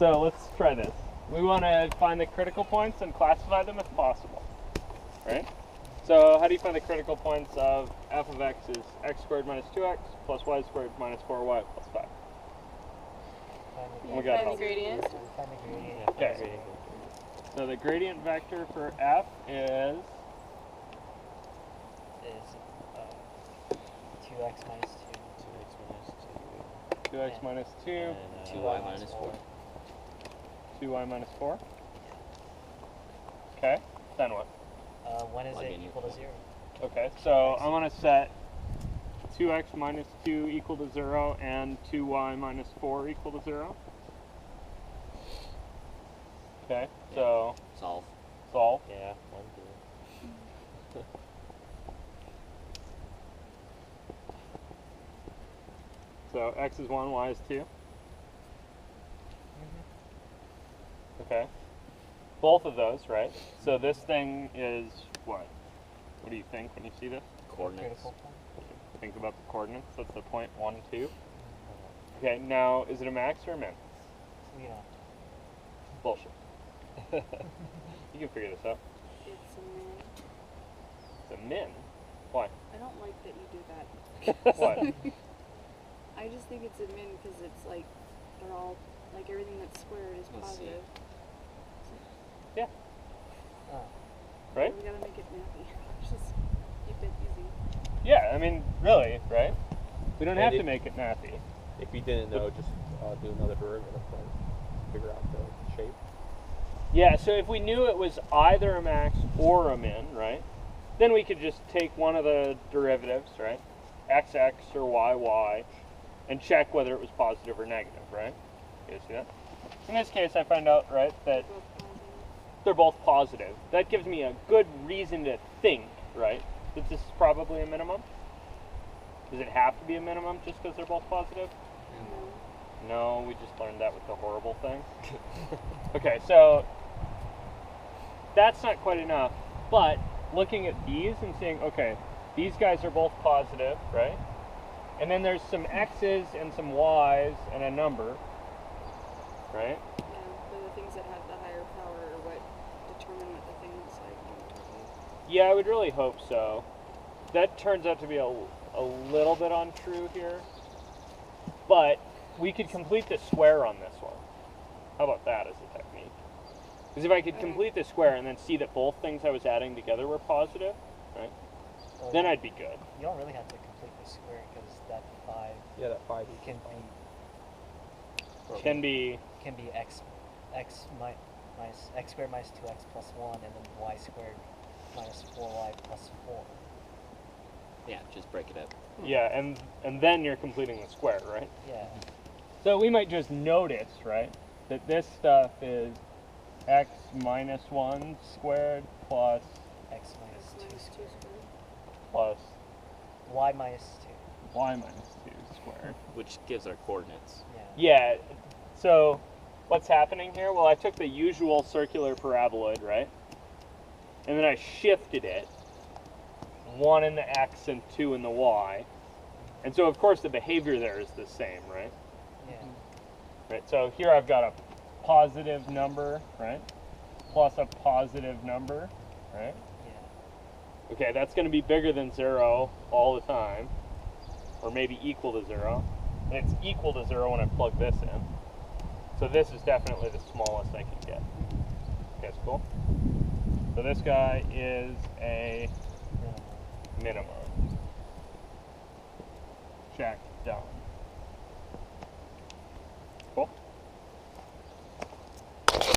so let's try this. We want to find the critical points and classify them if possible, right? So how do you find the critical points of f of x is x squared minus 2x plus y squared minus 4y plus 5? Find the gradient. Okay. So the gradient vector for f is 2x minus 2. 2x minus 2. And 2y minus 4. 2y minus 4. Okay. Then what? When is it equal to 0? Okay, so I'm going to set 2x minus 2 equal to 0 and 2y minus 4 equal to 0. Okay, so Solve. solve. Yeah, 1, 2. So x is 1, y is 2. Okay. Both of those, right? So this thing is what? What do you think when you see this? Coordinates. Critical point. Think about the coordinates. That's the point 1, 2. Okay, now is it a max or a min? We don't. Bullshit. You can figure this out. It's a min. It's a min? Why? I don't like that you do that. What? I just think it's a min because it's like, they're all, like everything that's squared is Let's see. positive. Yeah. Oh. Right? We gotta make it nappy. Just keep it easy. Yeah, I mean, really, right? We don't And have to if- make it nappy. If you didn't know, just do another derivative and figure out the shape. Yeah, so if we knew it was either a max or a min, right? Then we could just take one of the derivatives, right? xx or yy, and check whether it was positive or negative, right? You guys see that? In this case, I find out, right, that Both positive. they're both positive. That gives me a good reason to think, right, that this is probably a minimum. Does it have to be a minimum just because they're both positive? No, we just learned that with the horrible thing. Okay, so that's not quite enough, but looking at these and seeing, okay, these guys are both positive, right? And then there's some x's and some y's and a number, right? Yeah, they're the things that have the higher power or what determine what the thing looks like. Yeah, I would really hope so. That turns out to be a little bit untrue here, but we could complete the square on this one. How about that as a technique? Because if I could complete the square and then see that both things I was adding together were positive, right, Well, then I'd be good. You don't really have to complete the square because that 5 Yeah, that 5 can be x squared minus 2x plus 1 and then y squared minus 4y plus 4. Yeah, just break it up. Yeah, and then you're completing the square, right? Yeah. So we might just notice, right, that this stuff is x minus 1 squared plus X minus 2 squared. plus Y minus 2. y minus 2 squared. Which gives our coordinates. Yeah. Yeah, so what's happening here? Well, I took the usual circular paraboloid, right? And then I shifted it, 1 in the x and 2 in the y. And so, of course, the behavior there is the same, right? Yeah. Right, so here I've got a positive number, right? Plus a positive number, right? Yeah. Okay, that's going to be bigger than 0 all the time, or maybe equal to 0. And it's equal to 0 when I plug this in. So this is definitely the smallest I can get. Okay, that's cool. So this guy is a minimum. Check, done.